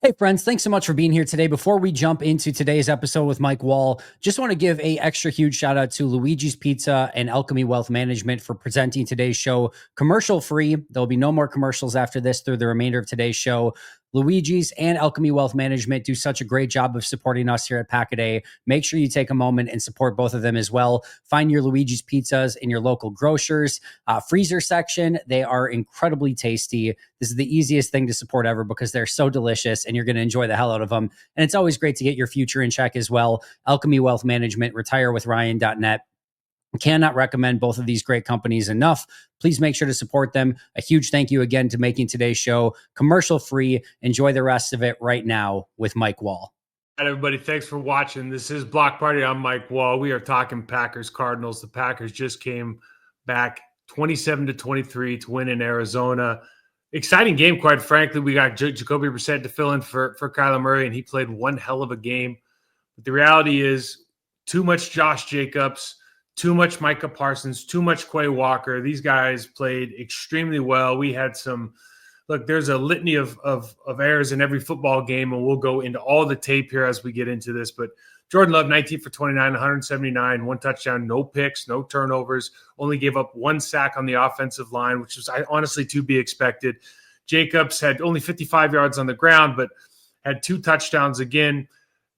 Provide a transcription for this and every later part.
Hey friends, thanks so much for being here today. Before we jump into today's episode with Mike Wahle, just want to give a extra huge shout out to Luiges Pizza and Alchemy Wealth Management for presenting today's show commercial free. There'll be no more commercials after this through the remainder of today's show. Luiges and Alchemy Wealth Management do such a great job of supporting us here at Pack-A-Day. Make sure you take a moment and support both of them as well. Find your Luiges pizzas in your local grocers. Freezer section, they are incredibly tasty. This is the easiest thing to support ever because they're so delicious and you're going to enjoy the hell out of them. And it's always great to get your future in check as well. Alchemy Wealth Management, retirewithryan.net. Cannot recommend both of these great companies enough. Please make sure to support them. A huge thank you again to making today's show commercial free. Enjoy the rest of it right now with Mike Wahle. All right, everybody, thanks for watching. This is Block Party. I'm Mike Wahle. We are talking Packers Cardinals. The Packers just came back 27-23 to win in Arizona. Exciting game, quite frankly. We got Jacoby Brissett to fill in for Kyler Murray, and he played one hell of a game. But the reality is too much Josh Jacobs, too much Micah Parsons, too much Quay Walker. These guys played extremely well. We had some – look, there's a litany of errors in every football game, and we'll go into all the tape here as we get into this. But Jordan Love, 19 for 29, 179, one touchdown, no picks, no turnovers, only gave up one sack on the offensive line, which was honestly to be expected. Jacobs had only 55 yards on the ground, but had two touchdowns again.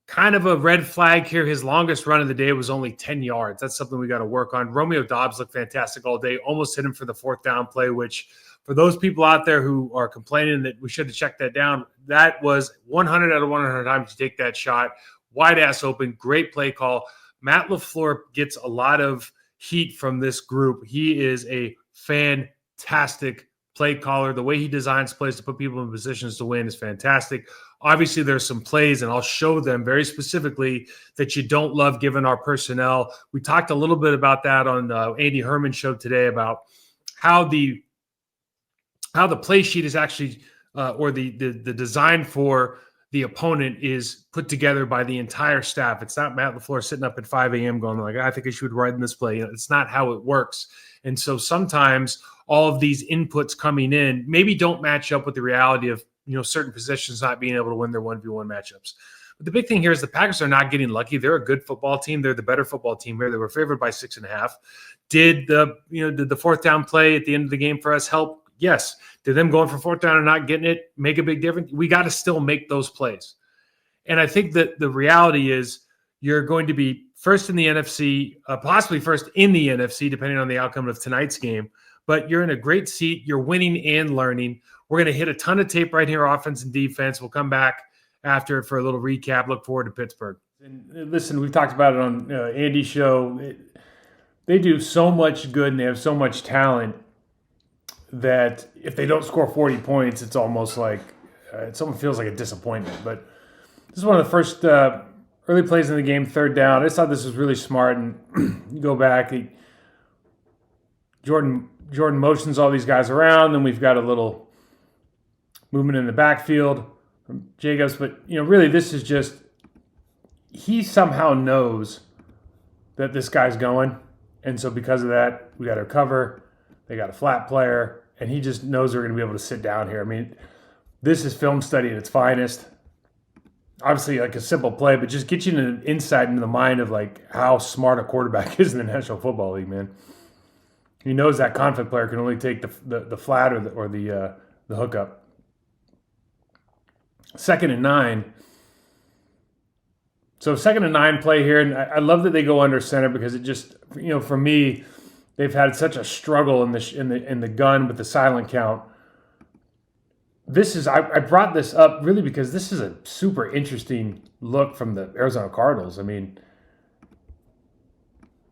Kind of a red flag here. His longest run of the day was only 10 yards. That's something we got to work on. Romeo Doubs looked fantastic all day. Almost hit him for the fourth down play, which for those people out there who are complaining that we should have checked that down, that was 100 out of 100 times you take that shot. Wide ass open. Great play call. Matt LaFleur gets a lot of heat from this group. He is a fantastic play caller. The way he designs plays to put people in positions to win is fantastic. Obviously, there's some plays, and I'll show them very specifically that you don't love given our personnel. We talked a little bit about that on Andy Herman's show today about how the play sheet is actually or the design for the opponent is put together by the entire staff. It's not Matt LaFleur sitting up at 5 a.m. going like, I think I should run this play. It's not how it works. And so sometimes all of these inputs coming in maybe don't match up with the reality of certain positions not being able to win their 1v1 matchups. But the big thing here is the Packers are not getting lucky. They're a good football team. They're the better football team here. They were favored by 6.5. Did the fourth down play at the end of the game for us help? Yes. Did them going for fourth down and not getting it make a big difference? We got to still make those plays. And I think that the reality is you're going to be first in the NFC, possibly first in the NFC, depending on the outcome of tonight's game. But you're in a great seat. You're winning and learning. We're going to hit a ton of tape right here, offense and defense. We'll come back after for a little recap. Look forward to Pittsburgh. And listen, we've talked about it on Andy's show. They do so much good and they have so much talent that if they don't score 40 points, it's almost like it almost feels like a disappointment. But this is one of the first early plays in the game, third down. I just thought this was really smart. And you go back, Jordan motions all these guys around. Then we've got a little movement in the backfield from Jacobs. But, really this is just he somehow knows that this guy's going. And so because of that, we got to cover. They got a flat player, and he just knows they're going to be able to sit down here. I mean, this is film study at its finest. Obviously, like a simple play, but just get you an insight into the mind of like how smart a quarterback is in the National Football League, man. He knows that conflict player can only take the flat or the hookup. 2nd and 9. So 2nd and 9 play here, and I love that they go under center because it just, for me, they've had such a struggle in the gun with the silent count. I brought this up really because this is a super interesting look from the Arizona Cardinals. I mean,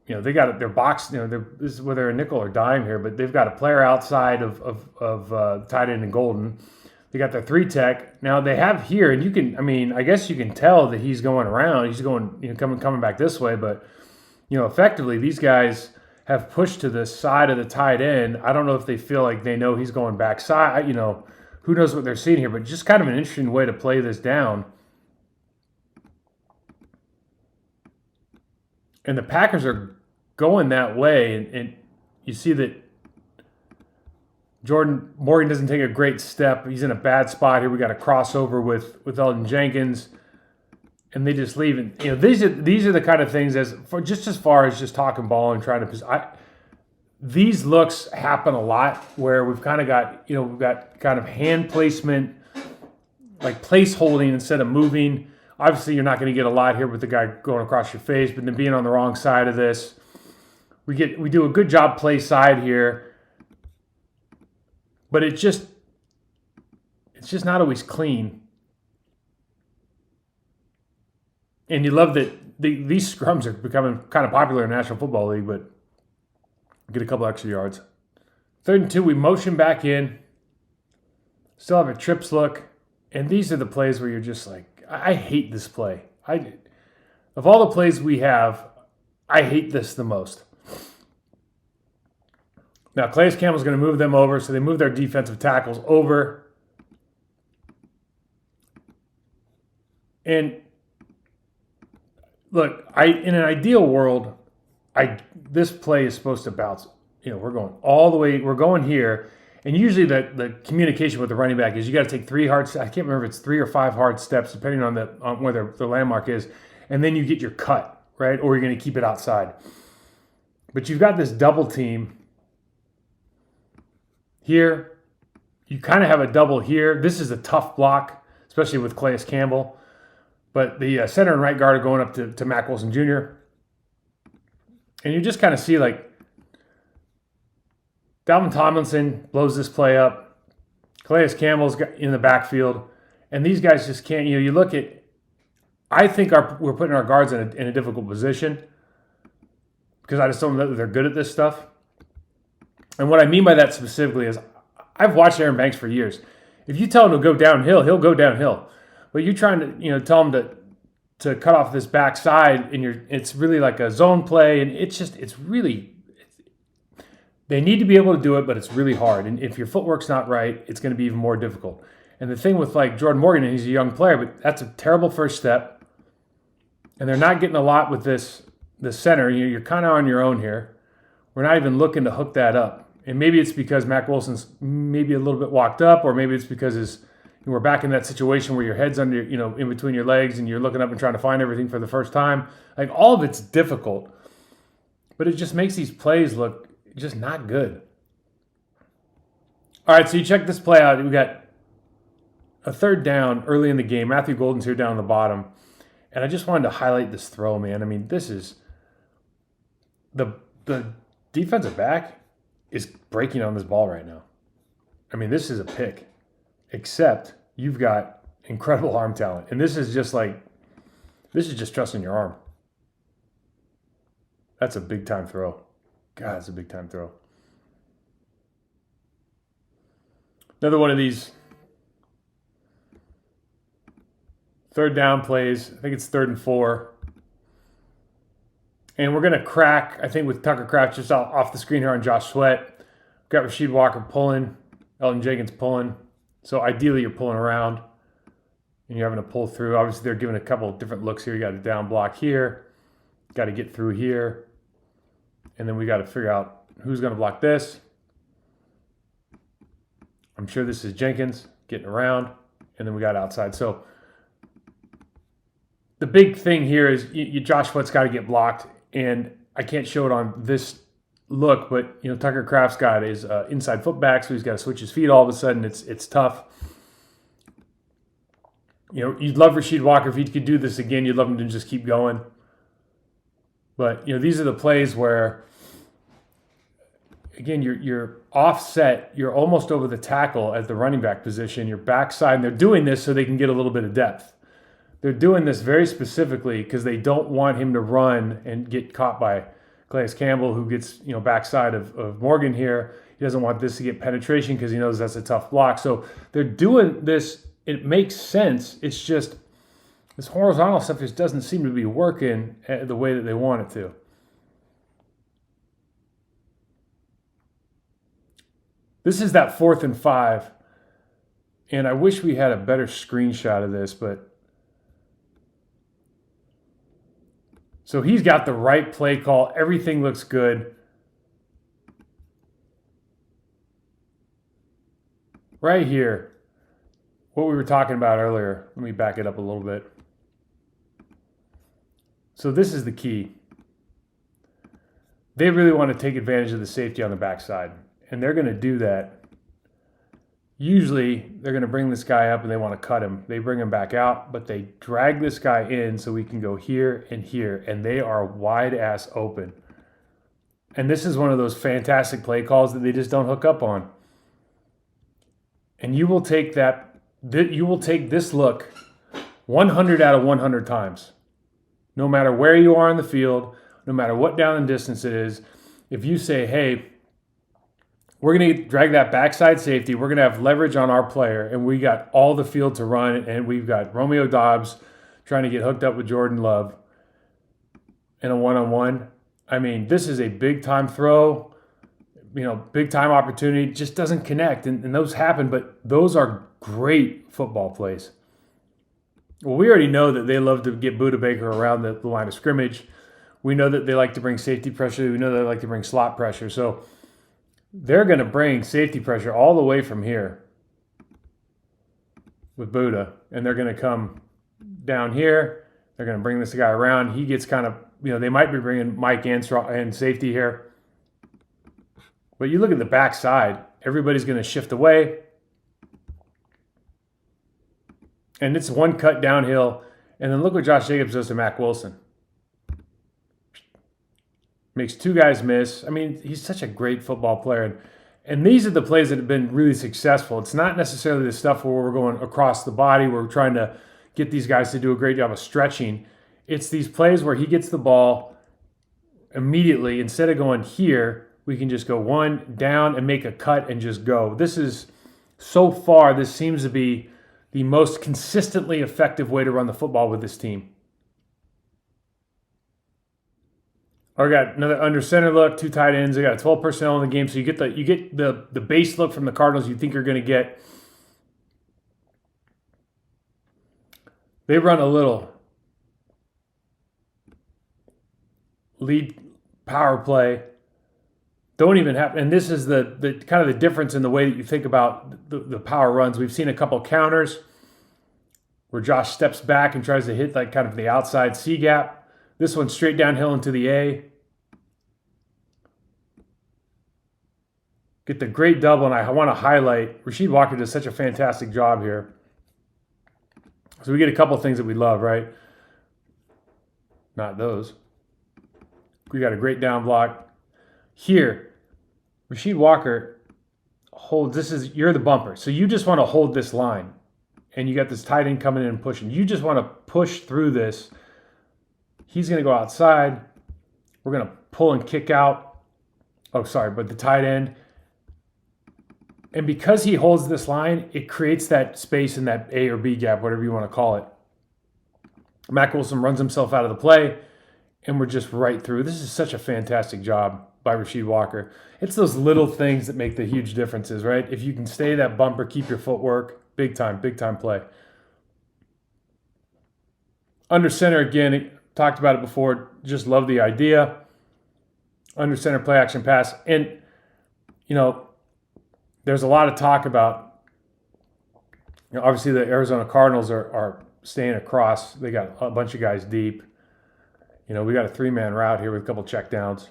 they got their box. This is whether they're a nickel or dime here, but they've got a player outside of tight end and Golden. They got their 3-tech. Now they have here, and I guess you can tell that he's going around. He's going, coming back this way, but effectively these guys have pushed to the side of the tight end. I don't know if they feel like they know he's going backside. Who knows what they're seeing here, but just kind of an interesting way to play this down. And the Packers are going that way, and you see that Jordan Morgan doesn't take a great step. He's in a bad spot here. We got a crossover with Elton Jenkins, and they just leave. And these are the kind of things as far as just talking ball and trying to. These looks happen a lot where we've kind of got we've got kind of hand placement, like place holding instead of moving. Obviously, you're not going to get a lot here with the guy going across your face, but then being on the wrong side of this, we do a good job play side here. But it's just not always clean. And you love that these scrums are becoming kind of popular in the National Football League, but get a couple extra yards. 3rd and 2, we motion back in. Still have a trips look. And these are the plays where you're just like, I hate this play. Of all the plays we have, I hate this the most. Now, Calais Campbell's going to move them over, so they move their defensive tackles over. And look, in an ideal world, this play is supposed to bounce. We're going all the way. We're going here, and usually the communication with the running back is you got to take 3 hard steps. I can't remember if it's 3 or 5 hard steps, depending on where the landmark is, and then you get your cut, right? Or you're going to keep it outside. But you've got this double team. Here, you kind of have a double here. This is a tough block, especially with Calais Campbell. But the center and right guard are going up to Mack Wilson Jr. And you just kind of see like Dalvin Tomlinson blows this play up. Calais Campbell's in the backfield. And these guys just can't, you look at, I think we're putting our guards in a difficult position because I just don't know that they're good at this stuff. And what I mean by that specifically is I've watched Aaron Banks for years. If you tell him to go downhill, he'll go downhill. But you're trying to tell him to cut off this backside, and it's really like a zone play, and they need to be able to do it, but it's really hard. And if your footwork's not right, it's going to be even more difficult. And the thing with like Jordan Morgan, and he's a young player, but that's a terrible first step. And they're not getting a lot with this center. You're kind of on your own here. We're not even looking to hook that up. And maybe it's because Mack Wilson's maybe a little bit walked up, or maybe it's because we're back in that situation where your head's under, in between your legs and you're looking up and trying to find everything for the first time. Like all of it's difficult, but it just makes these plays look just not good. All right, so you check this play out. We got a 3rd down early in the game. Matthew Golden's here down on the bottom. And I just wanted to highlight this throw, man. I mean, this is the defensive back is breaking on this ball right now. I mean, this is a pick, except you've got incredible arm talent. And this is just trusting your arm. That's a big-time throw. God, it's a big-time throw. Another one of these 3rd down plays. I think it's 3rd and 4. And we're going to crack, I think, with Tucker Kraft just off the screen here on Josh Sweat. Got Rasheed Walker pulling, Elton Jenkins pulling. So ideally you're pulling around and you're having to pull through. Obviously they're giving a couple of different looks here. You got a down block here. Got to get through here. And then we got to figure out who's going to block this. I'm sure this is Jenkins getting around. And then we got outside. So the big thing here is Josh Sweat's got to get blocked. And I can't show it on this look, but Tucker Kraft's got his inside foot back, so he's got to switch his feet all of a sudden. It's tough. You'd love Rasheed Walker if he could do this again. You'd love him to just keep going. But these are the plays where, again, you're offset. You're almost over the tackle at the running back position. You're backside, and they're doing this so they can get a little bit of depth. They're doing this very specifically because they don't want him to run and get caught by Calais Campbell, who gets backside of Morgan here. He doesn't want this to get penetration because he knows that's a tough block. So they're doing this. It makes sense. It's just this horizontal stuff just doesn't seem to be working the way that they want it to. This is that 4th and 5. And I wish we had a better screenshot of this, but so he's got the right play call. Everything looks good. right here, what we were talking about earlier. Let me back it up a little bit. So this is the key. They really want to take advantage of the safety on the backside, and they're going to do that. Usually, they're going to bring this guy up and they want to cut him. They bring him back out, but they drag this guy in so we can go here, and they are wide ass open. And this is one of those fantastic play calls that they just don't hook up on. And you will take this look 100 out of 100 times. No matter where you are in the field, no matter what down and distance it is, if you say, hey, we're going to drag that backside safety, we're going to have leverage on our player, and we got all the field to run, and we've got Romeo Doubs trying to get hooked up with Jordan Love in a one-on-one. I mean, this is a big-time throw, big-time opportunity. It just doesn't connect, and those happen, but those are great football plays. Well, we already know that they love to get Budda Baker around the line of scrimmage. We know that they like to bring safety pressure. We know they like to bring slot pressure. So they're going to bring safety pressure all the way from here with Budda, and they're going to come down here. They're going to bring this guy around. He gets kind of, they might be bringing Mike and safety here. But you look at the backside, everybody's going to shift away. And it's one cut downhill. And then look what Josh Jacobs does to Mack Wilson. Makes two guys miss. I mean, he's such a great football player. And these are the plays that have been really successful. It's not necessarily the stuff where we're going across the body. We're trying to get these guys to do a great job of stretching. It's these plays where he gets the ball immediately. Instead of going here, we can just go one down and make a cut and just go. This seems to be the most consistently effective way to run the football with this team. I got another under center look, two tight ends. They got 12 personnel in the game, so you get the base look from the Cardinals you think you're going to get. They run a little lead power play. Don't even have, and this is the kind of the difference in the way that you think about the power runs. We've seen a couple counters where Josh steps back and tries to hit like kind of the outside C gap. This one straight downhill into the A. Get the great double, and I want to highlight Rasheed Walker does such a fantastic job here. So we get a couple of things that we love, right? Not those. We got a great down block. Here, Rasheed Walker holds, you're the bumper. So you just want to hold this line. And you got this tight end coming in and pushing. You just want to push through this. He's going to go outside. We're going to pull and kick out. But the tight end. And because he holds this line, it creates that space in that A or B gap, whatever you want to call it. Mack Wilson runs himself out of the play, and we're just right through. This is such a fantastic job by Rasheed Walker. It's those little things that make the huge differences, right? If you can stay that bumper, keep your footwork, big time play. Under center, again, talked about it before, just love the idea. Under center play action pass. And, there's a lot of talk about, obviously the Arizona Cardinals are staying across. They got a bunch of guys deep. We got a 3-man route here with a couple checkdowns.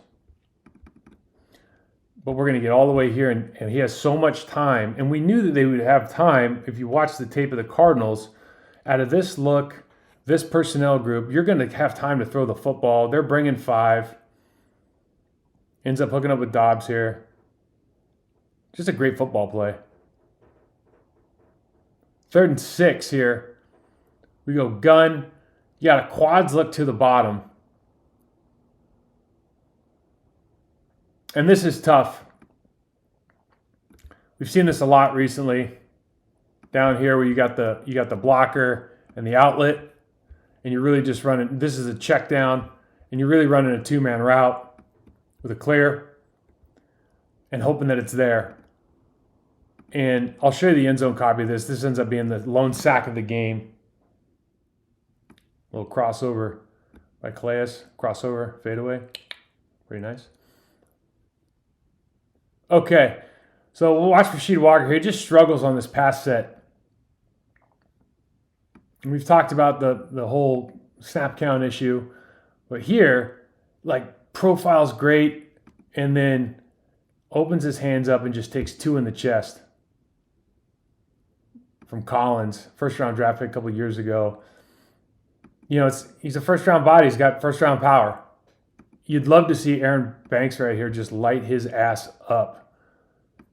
But we're going to get all the way here, and he has so much time. And we knew that they would have time. If you watch the tape of the Cardinals, out of this look, this personnel group, you're going to have time to throw the football. They're bringing 5. Ends up hooking up with Doubs here. Just a great football play. 3rd and 6 here. We go gun. You got a quads look to the bottom. And this is tough. We've seen this a lot recently. Down here where you got the blocker and the outlet, and you're really just running. This is a check down, and you're really running a 2-man route with a clear and hoping that it's there. And I'll show you the end zone copy of this. This ends up being the lone sack of the game. A little crossover by Calais. Crossover, fadeaway. Pretty nice. Okay, So we'll watch Rasheed Walker here. He just struggles on this pass set. And we've talked about the whole snap count issue. But here, like, profile's great, and then opens his hands up and just takes 2 in the chest from Collins, first-round draft pick a couple of years ago. You know, he's a first-round body. He's got first-round power. You'd love to see Aaron Banks right here just light his ass up.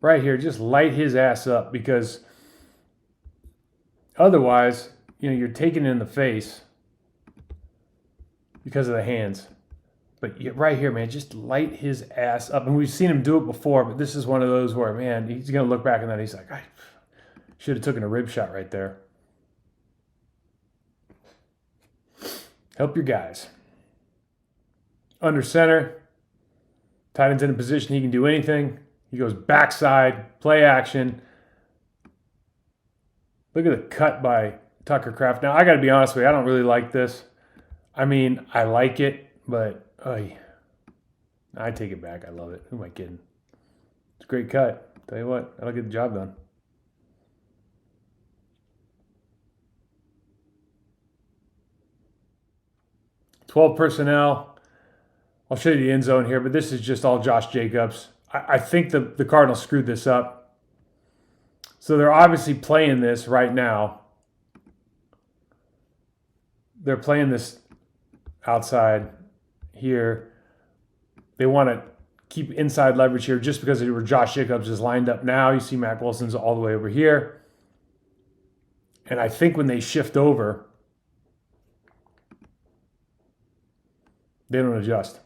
Right here, just light his ass up, because otherwise, you know, you're taking it in the face because of the hands. But right here, man, just light his ass up. And we've seen him do it before, but this is one of those where, man, he's going to look back on that. He's like, I should have taken a rib shot right there. Help your guys. Under center, tight end's in a position he can do anything. He goes backside, play action. Look at the cut by Tucker Kraft. Now, I got to be honest with you, I don't really like this. I mean, I like it, but I take it back. I love it. Who am I kidding? It's a great cut. Tell you what, that'll get the job done. "12 personnel. I'll show you the end zone here, but this is just all Josh Jacobs. I think the Cardinals screwed this up. So they're obviously playing this right now. They're playing this outside here. They want to keep inside leverage here just because where Josh Jacobs is lined up now. You see Mac Wilson's all the way over here. And I think when they shift over, they don't adjust.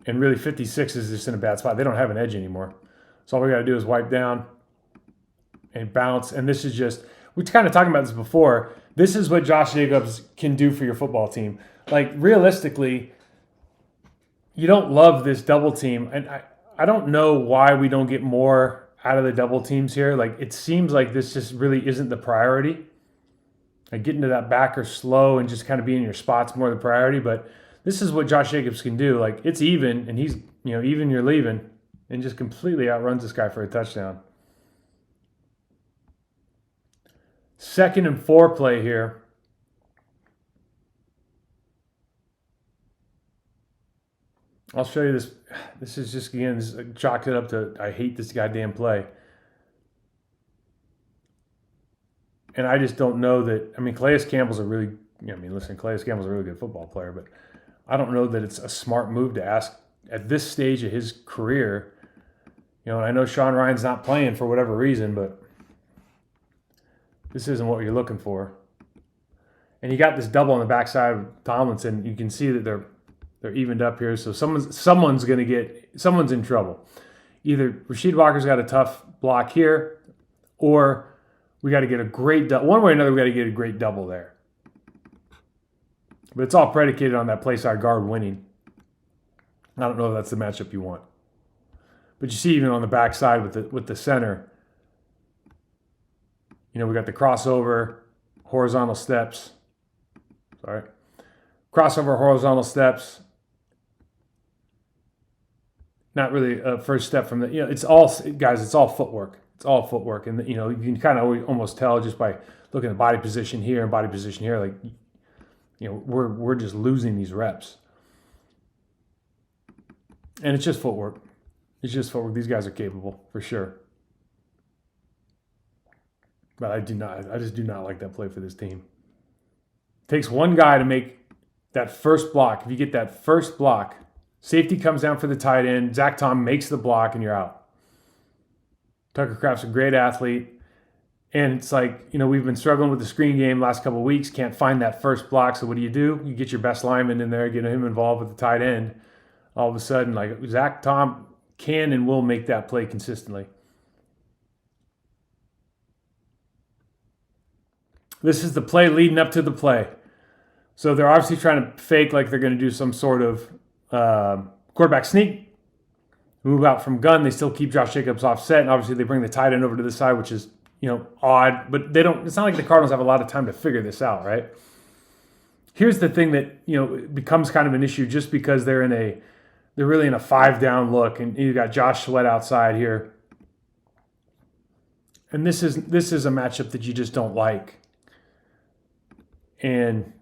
And really, 56 is just in a bad spot. They don't have an edge anymore. So all we got to do is wipe down and bounce. And this is just, we kind of talking about this before. This is what Josh Jacobs can do for your football team. Like, realistically, you don't love this double team. And I don't know why we don't get more out of the double teams here. Like, it seems like this just really isn't the priority. Like, getting to that backer slow and just kind of being in your spots more the priority. But this is what Josh Jacobs can do. Like, it's even, and he's, you know, even you're leaving, and just completely outruns this guy for a touchdown. 2nd and 4 play here. I'll show you this. This is just, again, this chalked it up to, I hate this goddamn play. And I just don't know that, I mean, Calais Campbell's a really, Calais Campbell's a really good football player, but I don't know that it's a smart move to ask at this stage of his career. You know, and I know Sean Ryan's not playing for whatever reason, but this isn't what you're looking for. And you got this double on the backside of Tomlinson. You can see that they're evened up here. So someone's in trouble. Either Rasheed Walker's got a tough block here, or we got to get a great double. One way or another, we got to get a great double there. But it's all predicated on that play side guard winning. I don't know if that's the matchup you want. But you see, even on the backside with the center, you know, we got the crossover, horizontal steps. Crossover, horizontal steps. Not really a first step from the, you know, it's all, guys, it's all footwork. It's all footwork. And, you know, you can kind of almost tell just by looking at body position here and body position here, like, you know, we're just losing these reps. And it's just footwork. It's just footwork. These guys are capable, for sure. But I just do not like that play for this team. It takes one guy to make that first block. If you get that first block, safety comes down for the tight end, Zach Tom makes the block, and you're out. Tucker Kraft's a great athlete. And it's like, you know, we've been struggling with the screen game last couple of weeks, can't find that first block. So what do? You get your best lineman in there, get him involved with the tight end. All of a sudden, like, Zach Tom can and will make that play consistently. This is the play leading up to the play. So they're obviously trying to fake like they're going to do some sort of quarterback sneak, move out from gun. They still keep Josh Jacobs offset, and obviously they bring the tight end over to the side, which is, you know, odd, but they don't. It's not like the Cardinals have a lot of time to figure this out, right? Here's the thing that, you know, becomes kind of an issue just because they're really in a 5-down look, and you got Josh Sweat outside here. And this is a matchup that you just don't like. And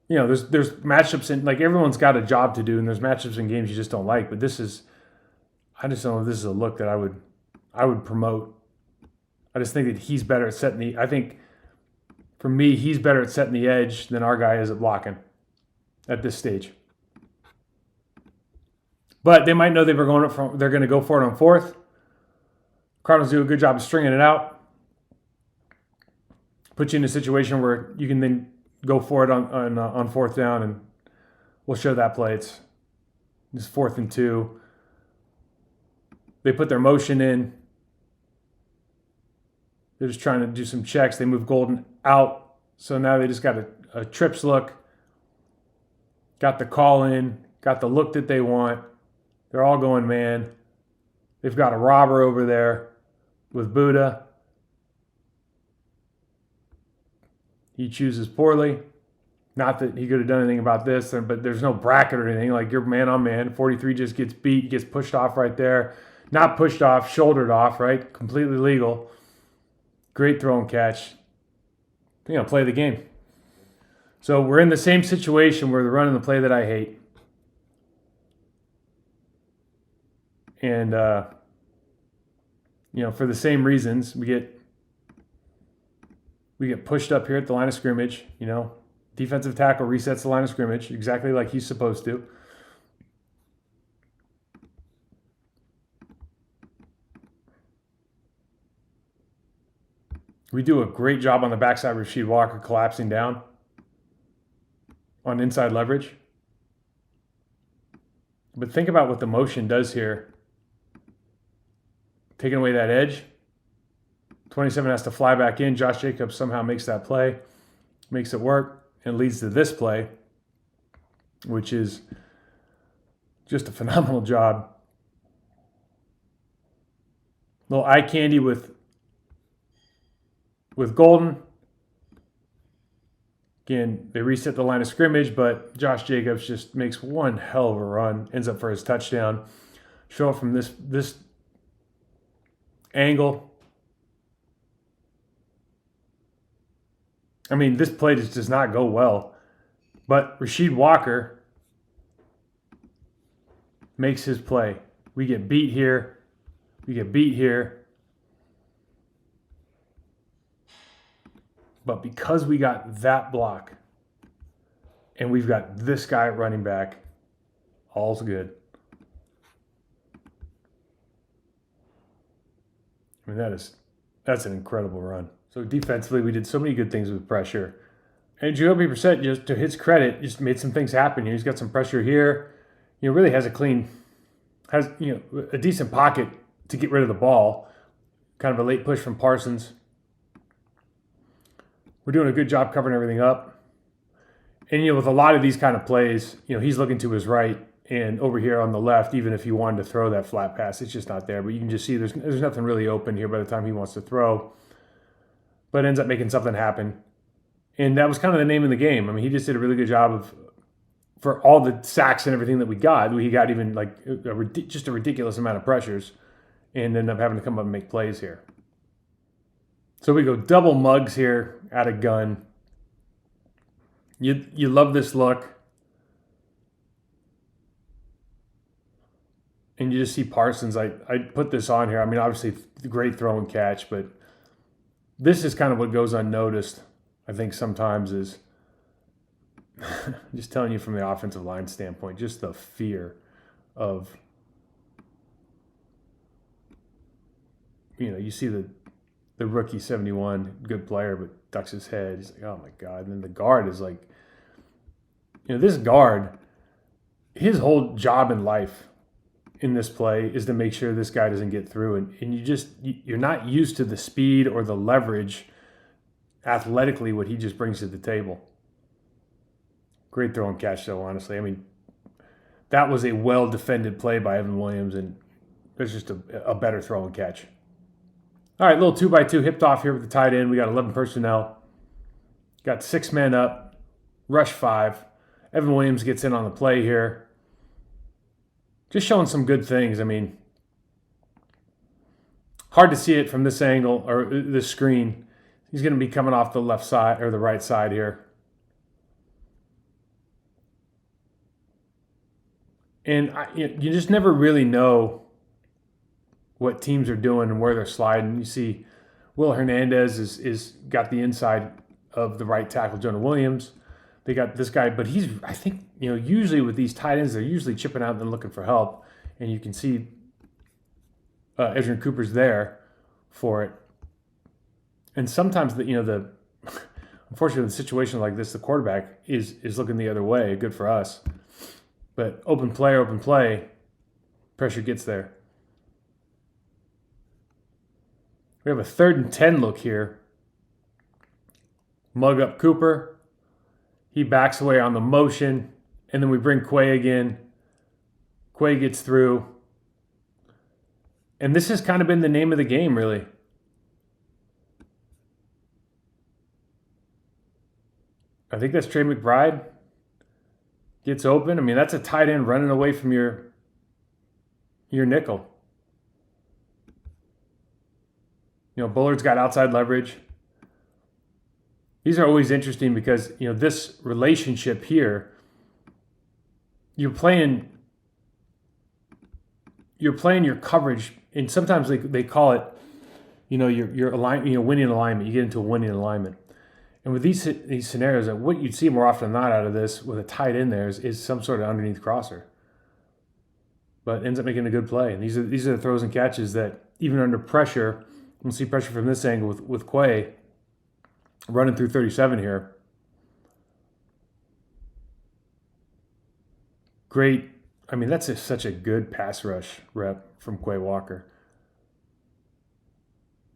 there's matchups in, like, everyone's got a job to do, and there's matchups in games you just don't like. But I just don't know if this is a look that I would promote. I just think that he's better at setting the. I think for me, he's better at setting the edge than our guy is at blocking at this stage. But they might know they're going to go for it on fourth. Cardinals do a good job of stringing it out. Put you in a situation where you can then go for it on fourth down, and we'll show that play. It's 4th and 2. They put their motion in. They're just trying to do some checks. They move Golden out, so now they just got a trips look. Got the call in. Got the look that they want. They're all going man. They've got a robber over there with Buddha. He chooses poorly. Not that he could have done anything about this, but there's no bracket or anything. Like, you're man on man. 43 just gets beat, gets pushed off right there. Not pushed off, shouldered off, right? Completely legal. Great throw and catch. Play the game. So we're in the same situation where they're running the play that I hate. And, for the same reasons, we get pushed up here at the line of scrimmage. Defensive tackle resets the line of scrimmage exactly like he's supposed to. We do a great job on the backside with Rasheed Walker collapsing down on inside leverage. But think about what the motion does here. Taking away that edge. 27 has to fly back in. Josh Jacobs somehow makes that play, makes it work, and leads to this play, which is just a phenomenal job. Little eye candy with Golden. Again, they reset the line of scrimmage, but Josh Jacobs just makes one hell of a run, ends up for his touchdown. Show it from this angle. I mean, this play just does not go well. But Rasheed Walker makes his play. We get beat here. We get beat here. But because we got that block and we've got this guy at running back, all's good. I mean, that's an incredible run. So defensively, we did so many good things with pressure. And Jacoby Brissett, just to his credit, just made some things happen. He's got some pressure here. Really has a decent pocket to get rid of the ball. Kind of a late push from Parsons. We're doing a good job covering everything up. And, with a lot of these kind of plays, he's looking to his right and over here on the left, even if he wanted to throw that flat pass, it's just not there. But you can just see there's nothing really open here by the time he wants to throw. But ends up making something happen. And that was kind of the name of the game. I mean, he just did a really good job for all the sacks and everything that we got. He got even just a ridiculous amount of pressures and ended up having to come up and make plays here. So we go double mugs here at a gun. You love this look. And you just see Parsons. I put this on here. I mean, obviously, great throw and catch, but this is kind of what goes unnoticed, I think, sometimes is just telling you from the offensive line standpoint, just the fear of, you see the rookie 71, good player, but ducks his head. He's like, oh my God. And then the guard is like, this guard, his whole job in life in this play is to make sure this guy doesn't get through. And you're not used to the speed or the leverage athletically what he just brings to the table. Great throw and catch, though, honestly. I mean, that was a well-defended play by Evan Williams, and there's just a better throw and catch. All right, little 2x2 hipped off here with the tight end. We got 11 personnel. Got 6 men up. Rush 5. Evan Williams gets in on the play here. Just showing some good things. I mean, Hard to see it from this angle or this screen. He's going to be coming off the left side or the right side here. And you just never really know what teams are doing and where they're sliding. You see Will Hernandez is got the inside of the right tackle, Jonah Williams. They got this guy, but I think, usually with these tight ends, they're usually chipping out and looking for help. And you can see Edgerrin Cooper's there for it. And sometimes, unfortunately, in a situation like this, the quarterback is looking the other way. Good for us. But open play, pressure gets there. We have a 3rd and 10 look here. Mug up Cooper. He backs away on the motion. And then we bring Quay again. Quay gets through. And this has kind of been the name of the game, really. I think that's Trey McBride. Gets open. I mean, that's a tight end running away from your nickel. Bullard's got outside leverage. These are always interesting because, this relationship here, you're playing your coverage, and sometimes they call it, your winning alignment. You get into a winning alignment. And with these scenarios, what you'd see more often than not out of this with a tight end there is some sort of underneath crosser. But ends up making a good play. And these are the throws and catches that even under pressure, we'll see pressure from this angle with Quay running through 37 here. Great. I mean, that's such a good pass rush rep from Quay Walker.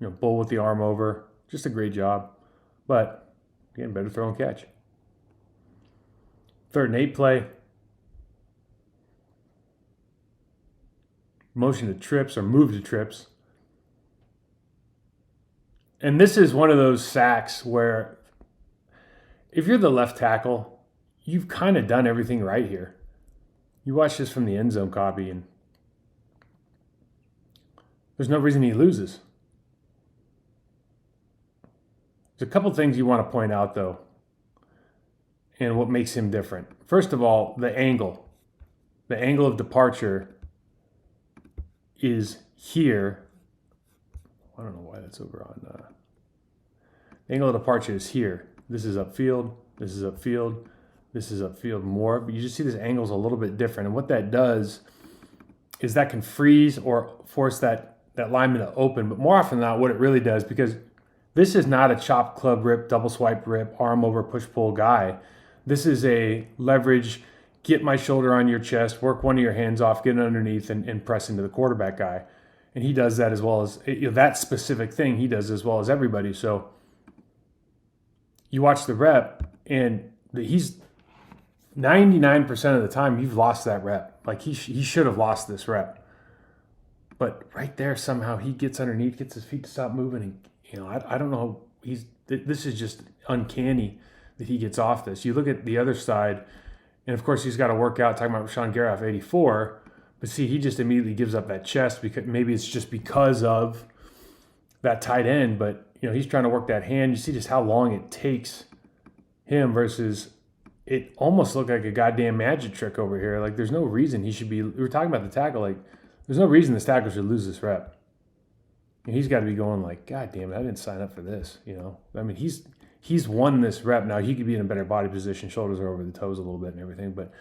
Bull with the arm over. Just a great job. But again, better throw and catch. 3rd and 8 play. Motion to trips or move to trips. And this is one of those sacks where if you're the left tackle, you've kind of done everything right here. You watch this from the end zone copy, and there's no reason he loses. There's a couple things you want to point out, though, and what makes him different. First of all, the angle. The angle of departure is here. I don't know why that's over on. The angle of departure is here. This is upfield. This is upfield. This is upfield more. But you just see this angle's a little bit different. And what that does is that can freeze or force that lineman to open. But more often than not, what it really does, because this is not a chop, club, rip, double swipe, rip, arm over, push, pull guy. This is a leverage, get my shoulder on your chest, work one of your hands off, get it underneath, and press into the quarterback guy. And he does that as well as, that specific thing he does as well as everybody. So you watch the rep, and he's 99% of the time you've lost that rep. Like he should have lost this rep. But right there, somehow he gets underneath, gets his feet to stop moving. And, I don't know. This is just uncanny that he gets off this. You look at the other side, and of course he's got to work out, talking about Rashawn Garoff, 84. But see, he just immediately gives up that chest, because maybe it's just because of that tight end. But, he's trying to work that hand. You see just how long it takes him versus it almost looked like a goddamn magic trick over here. Like, there's no reason he should be – we were talking about the tackle. Like, there's no reason this tackle should lose this rep. And he's got to be going like, God damn it, I didn't sign up for this, I mean, he's won this rep. Now, he could be in a better body position. Shoulders are over the toes a little bit and everything. But,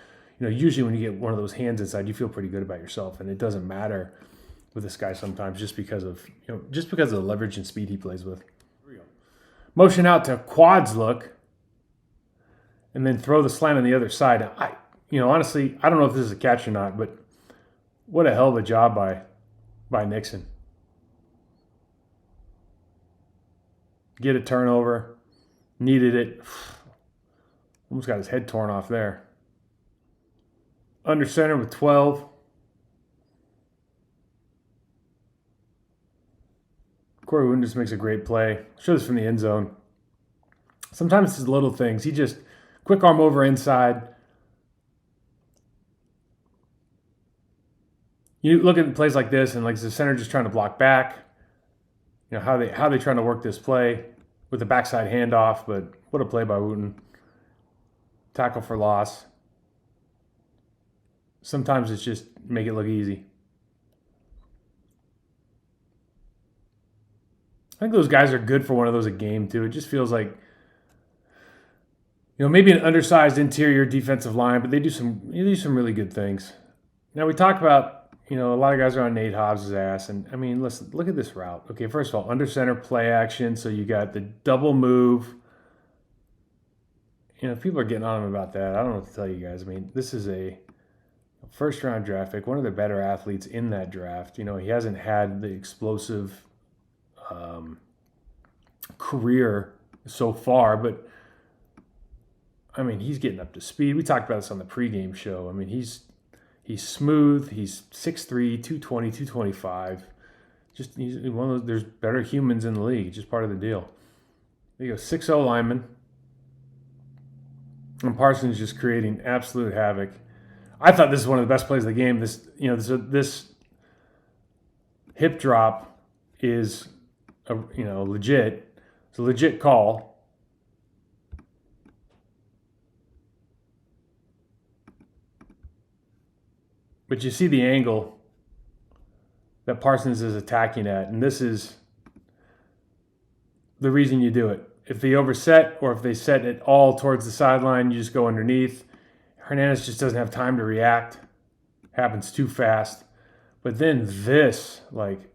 usually when you get one of those hands inside, you feel pretty good about yourself. And it doesn't matter with this guy sometimes just because of the leverage and speed he plays with. Here we go. Motion out to quads look. And then throw the slant on the other side. Honestly, I don't know if this is a catch or not, but what a hell of a job by Nixon. Get a turnover. Needed it. Almost got his head torn off there. Under center with 12. Corey Wounders makes a great play. Show this from the end zone. Sometimes it's little things. He just quick arm over inside. You look at plays like this, and like the center just trying to block back. how they trying to work this play with the backside handoff, but what a play by Wooten. Tackle for loss. Sometimes it's just make it look easy. I think those guys are good for one of those a game too. It just feels like, maybe an undersized interior defensive line, but they do some really good things. Now we talk about, a lot of guys are on Nate Hobbs' ass, and I mean, listen, look at this route. Okay, first of all, under center play action, so you got the double move. People are getting on him about that. I don't know what to tell you guys. I mean, this is a first-round draft pick, one of the better athletes in that draft. He hasn't had the explosive career so far, but I mean, he's getting up to speed. We talked about this on the pregame show. I mean, he's smooth. He's 6'3", 220, 225. He's one of those. There's better humans in the league. Just part of the deal. There you go, 6'0" lineman. And Parsons just creating absolute havoc. I thought this is one of the best plays of the game. This hip drop is legit. It's a legit call. But you see the angle that Parsons is attacking at, and this is the reason you do it. If they overset or if they set it all towards the sideline, you just go underneath. Hernandez just doesn't have time to react. Happens too fast. But then this,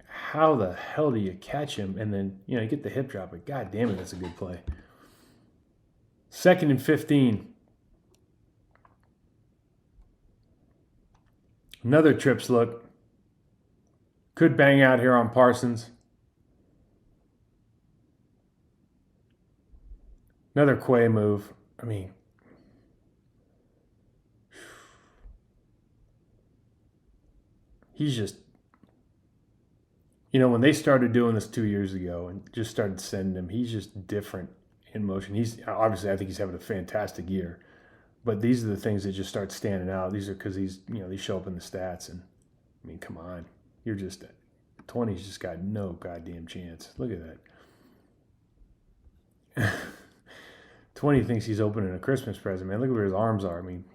how the hell do you catch him? And then, you get the hip drop. But God damn it, that's a good play. 2nd and 15. Another trips look. Could bang out here on Parsons. Another Quay move. I mean, he's just, when they started doing this 2 years ago and just started sending him, he's just different in motion. He's obviously, I think he's having a fantastic year, but these are the things that just start standing out. These are because they show up in the stats, and I mean, come on, you're just 20's just got no goddamn chance. Look at that. 20 thinks he's opening a Christmas present, man. Look at where his arms are. I mean,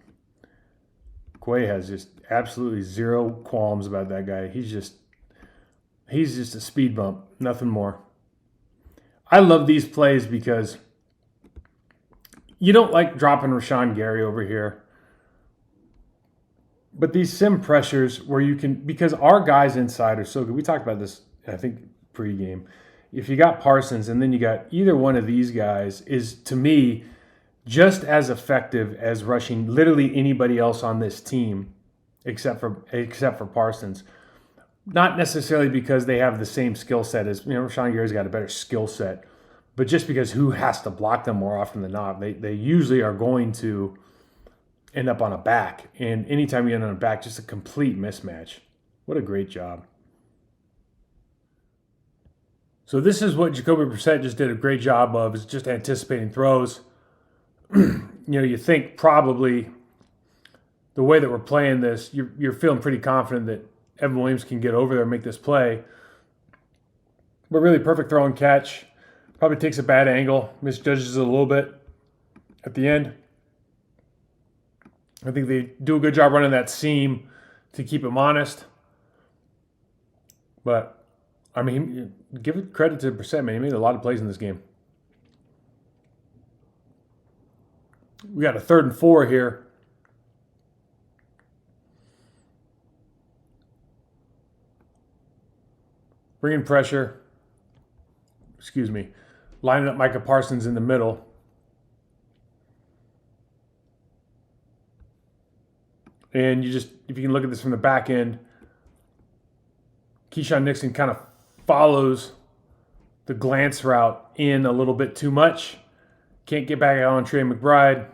Quay has just absolutely zero qualms about that guy. He's just a speed bump, nothing more. I love these plays because you don't like dropping Rashawn Gary over here. But these sim pressures where you can, because our guys inside are so good. We talked about this, I think, pregame. If you got Parsons and then you got either one of these guys is, to me, just as effective as rushing literally anybody else on this team except for Parsons. Not necessarily because they have the same skill set as, Rashawn Gary's got a better skill set, but just because who has to block them more often than not. They usually are going to end up on a back. And anytime you end on a back, just a complete mismatch. What a great job. So this is what Jacoby Brissett just did a great job of, is just anticipating throws. You think probably the way that we're playing this, you're feeling pretty confident that Evan Williams can get over there and make this play. But really perfect throw and catch. Probably takes a bad angle, misjudges it a little bit at the end. I think they do a good job running that seam to keep him honest. But, I mean, give it credit to Brissett, man. He made a lot of plays in this game. We got a 3rd and 4 here. Bringing pressure. Lining up Micah Parsons in the middle. And if you can look at this from the back end, Keyshawn Nixon kind of follows the glance route in a little bit too much. Can't get back on Trey McBride.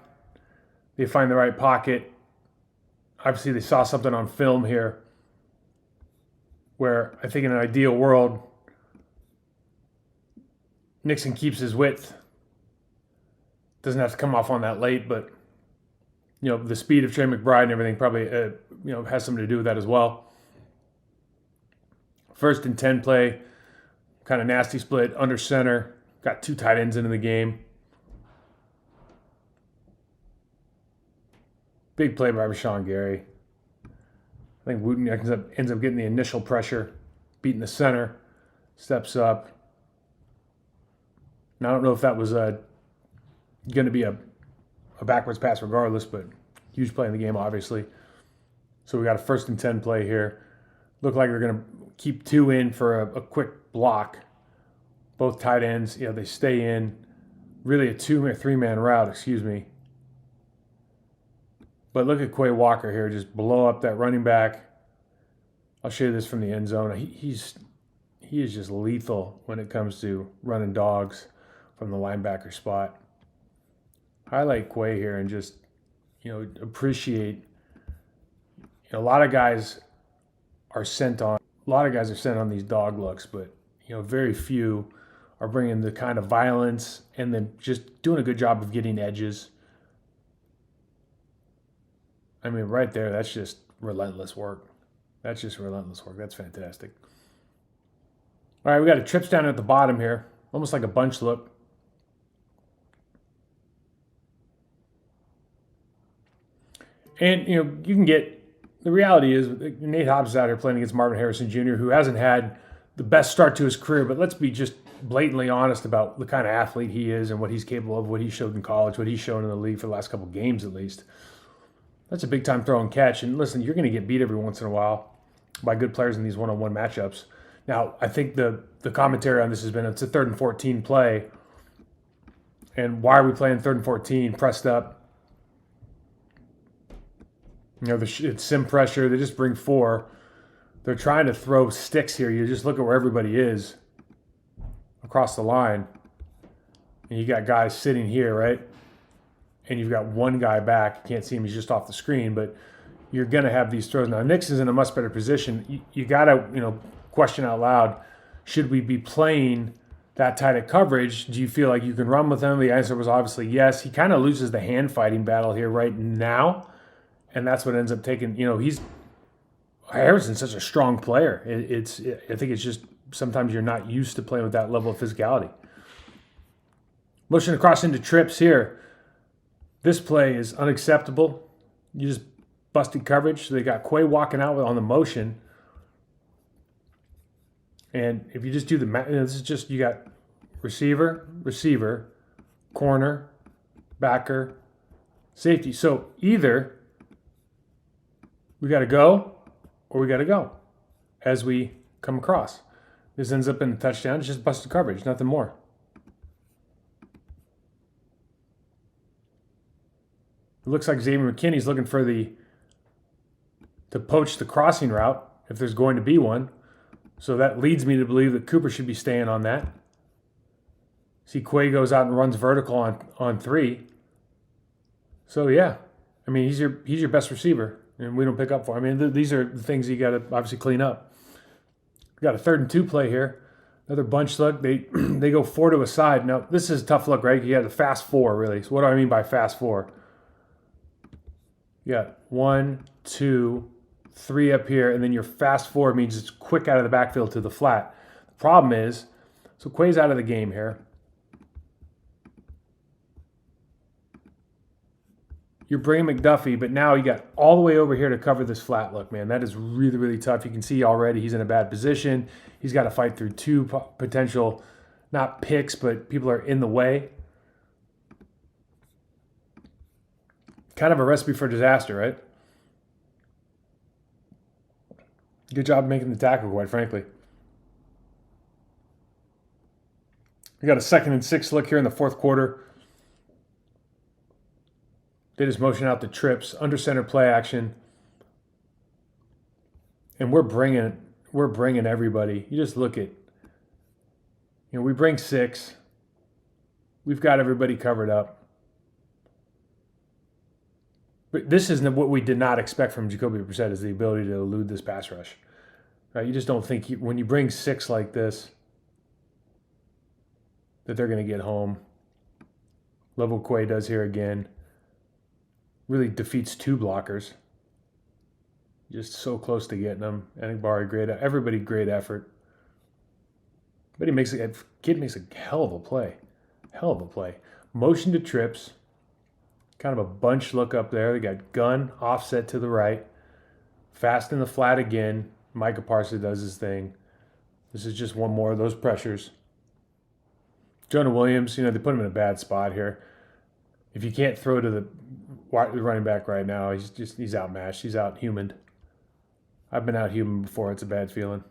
They find the right pocket. Obviously, they saw something on film here where I think in an ideal world, Nixon keeps his width. Doesn't have to come off on that late, but the speed of Trey McBride and everything probably has something to do with that as well. 1st and 10 play, Kind of nasty split under center. Got 2 tight ends into the game. Big play by Rashawn Gary. I think Wooten ends up getting the initial pressure, beating the center, steps up. And I don't know if that was going to be a backwards pass regardless, but huge play in the game, obviously. So we got a 1st and 10 play here. Look like they're going to keep 2 in for a quick block. Both tight ends, they stay in. Really a 2 or 3-man route, excuse me. But look at Quay Walker here, just blow up that running back. I'll show you this from the end zone. He is just lethal when it comes to running dogs from the linebacker spot. Highlight Quay here and just, appreciate. A lot of guys are sent on. A lot of guys are sent on these dog looks, but very few are bringing the kind of violence and then just doing a good job of getting edges. I mean, right there, that's just relentless work. That's fantastic. All right, we got a trips down at the bottom here, almost like a bunch look. And, you can get, the reality is Nate Hobbs is out here playing against Marvin Harrison Jr., who hasn't had the best start to his career, but let's be just blatantly honest about the kind of athlete he is and what he's capable of, what he showed in college, what he's shown in the league for the last couple of games at least. That's a big-time throw and catch. And listen, you're going to get beat every once in a while by good players in these one-on-one matchups. Now, I think the commentary on this has been it's a 3rd and 14 play. And why are we playing 3rd and 14 pressed up? It's sim pressure. They just bring 4. They're trying to throw sticks here. You just look at where everybody is across the line. And you got guys sitting here, right? And you've got one guy back. You can't see him. He's just off the screen. But you're going to have these throws. Now, Nix is in a much better position. You got to, question out loud, should we be playing that tight of coverage? Do you feel like you can run with him? The answer was obviously yes. He kind of loses the hand-fighting battle here right now. And that's what ends up taking, Harrison's such a strong player. I think it's just sometimes you're not used to playing with that level of physicality. Motion across into trips here. This play is unacceptable. You just busted coverage. So they got Quay walking out on the motion. And if you just do this is just, you got receiver, corner, backer, safety. So either we got to go or we got to go as we come across. This ends up in a touchdown. It's just busted coverage, nothing more. It looks like Xavier McKinney's looking for to poach the crossing route if there's going to be one. So that leads me to believe that Cooper should be staying on that. See, Quay goes out and runs vertical on 3. So yeah, I mean he's your best receiver, and we don't pick up for him. I mean these are the things you got to obviously clean up. We got a 3rd and 2 play here. Another bunch look. They go 4 to a side. Now this is a tough look, right? You got a fast 4 really. So what do I mean by fast 4? You got 1, 2, 3 up here, and then your fast 4 means it's quick out of the backfield to the flat. The problem is, so Quay's out of the game here. You're bringing McDuffie, but now you got all the way over here to cover this flat look, man. That is really, really tough. You can see already he's in a bad position. He's got to fight through 2 potential, not picks, but people are in the way. Kind of a recipe for disaster, right? Good job making the tackle, quite frankly. We got a 2nd and 6 look here in the 4th quarter. They just motion out the trips, under center play action. And we're bringing everybody. You just look at, we bring 6. We've got everybody covered up. But this isn't what we did not expect from Jacoby Brissett, is the ability to elude this pass rush. Right? You just don't think when you bring 6 like this that they're going to get home. Love what Quay does here again. Really defeats 2 blockers. Just so close to getting them. Enigbari, everybody great effort. But kid makes a hell of a play. Hell of a play. Motion to trips. Kind of a bunch look up there. They got gun offset to the right. Fast in the flat again. Micah Parsley does his thing. This is just one more of those pressures. Jonah Williams, they put him in a bad spot here. If you can't throw to the running back right now, he's outmatched. He's out-humaned. I've been out-humaned before. It's a bad feeling.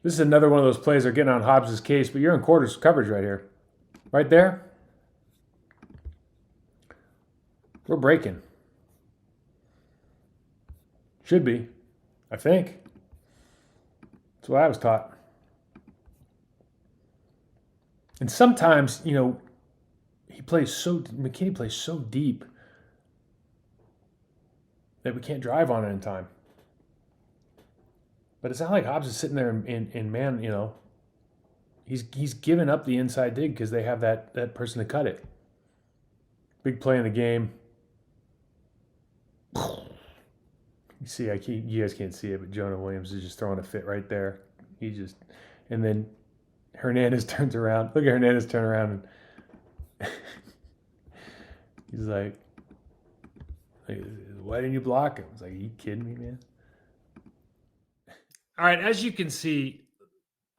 This is another one of those plays. They're getting on Hobbs' case, but you're in quarters coverage right here. Right there. We're breaking. Should be, I think. That's what I was taught. And sometimes, McKinney plays so deep that we can't drive on it in time. But it's not like Hobbs is sitting there and man, he's giving up the inside dig because they have that person to cut it. Big play in the game. You see, you guys can't see it, but Jonah Williams is just throwing a fit right there. And then Hernandez turns around. Look at Hernandez turn around and he's like, why didn't you block him? I was like, are you kidding me, man? All right, as you can see,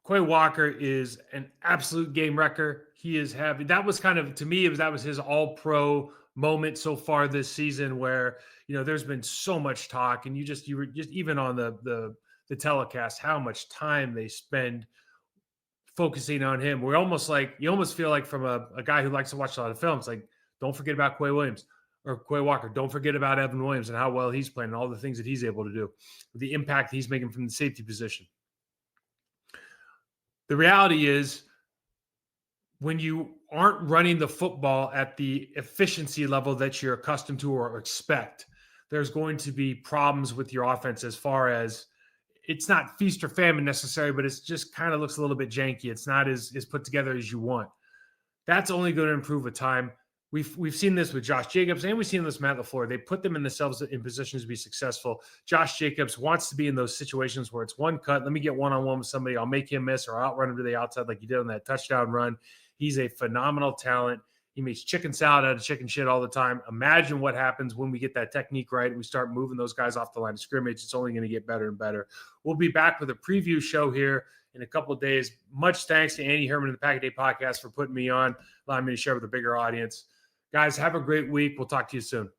Quay Walker is an absolute game wrecker. He is having, that was kind of, to me, that was his all-pro moment so far this season where, there's been so much talk and you were just even on the telecast, how much time they spend focusing on him. You almost feel like from a guy who likes to watch a lot of films, like, don't forget about Quay Walker. Don't forget about Evan Williams and how well he's playing and all the things that he's able to do, the impact he's making from the safety position. The reality is when you aren't running the football at the efficiency level that you're accustomed to or expect, there's going to be problems with your offense as far as it's not feast or famine necessarily, but it's just kind of looks a little bit janky. It's not as put together as you want. That's only going to improve with time. We've seen this with Josh Jacobs and we've seen this with Matt LaFleur. They put themselves in positions to be successful. Josh Jacobs wants to be in those situations where it's one cut. Let me get one-on-one with somebody. I'll make him miss or outrun him to the outside like he did on that touchdown run. He's a phenomenal talent. He makes chicken salad out of chicken shit all the time. Imagine what happens when we get that technique right and we start moving those guys off the line of scrimmage. It's only going to get better and better. We'll be back with a preview show here in a couple of days. Much thanks to Andy Herman and the Pack a Day Podcast for putting me on, allowing me to share with a bigger audience. Guys, have a great week. We'll talk to you soon.